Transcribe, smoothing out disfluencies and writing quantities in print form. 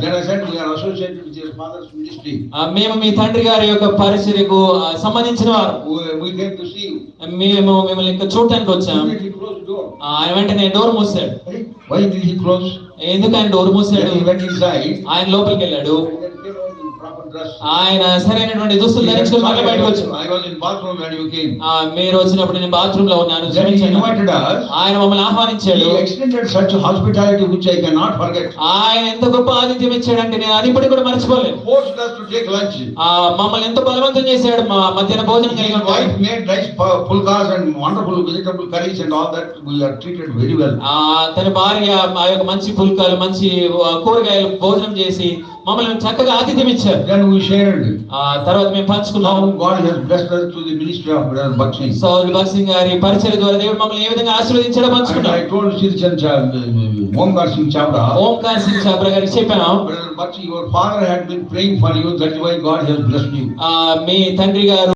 Then I said, we are associated with your father's ministry. మేము మీ తండ్రి గారి యొక్క పరిచర్యకు సంబంధించిన వారు. We came to see you. మేము మిమ్మల్ని ఇంకా చూడటానికి వచ్చాం. He closed the door. ఆయన వెంటనే డోర్ మూసాడు. Why did he close? ఎందుకు ఆయన డోర్ మూసాడు? He went inside. ఆయన లోపలికి వెళ్ళాడు. Proper dress. ఆయన సరైనటువంటి దుస్తులు ధరించుకొని మళ్ళీ బయటకు వచ్చాడు. I was in bathroom when you came. మీరు వచ్చినప్పుడు నేను బాత్రూమ్ లో ఉన్నాను. Then he invited us. ఆయన మమ్మల్ని ఆహ్వానించాడు. He extended such hospitality which I cannot forget. ఆయన ఎంత గొప్ప ఆతిథ్యం ఇచ్చాడంటే నేను అది ఇప్పటికి కూడా మర్చిపోలేను. Forced us to take lunch. మమ్మల్ని ఎంతో బలవంతం చేశాడు. మధ్యాహ్న భోజనం కలిగి His wife made nice pulkas and wonderful vegetable curries and all that. We are treated very well. తన భార్య ఆ యొక్క మంచి పుల్కాలు మంచి కూరగాయలు భోజనం చేసి మమ్మల్ని చక్కగా ఆతిథ్యం ఇచ్చారు. Then we shared. తర్వాత మేము పంచుకున్నాం. God has blessed us through the ministry of Brother Bakshi. Saul బక్సింగ్ గారి పరిచర్య ద్వారా దేవుడు మమ్మల్ని ఏ విధంగా ఆశీర్వదించాడో పంచుకున్నాం. I told Omkar Singh Chhabra. Omkar Singh Chhabra గారికి చెప్పాను. Brother Bakshi, your father had been praying for you. That's why God has blessed you. మీ తండ్రి గారు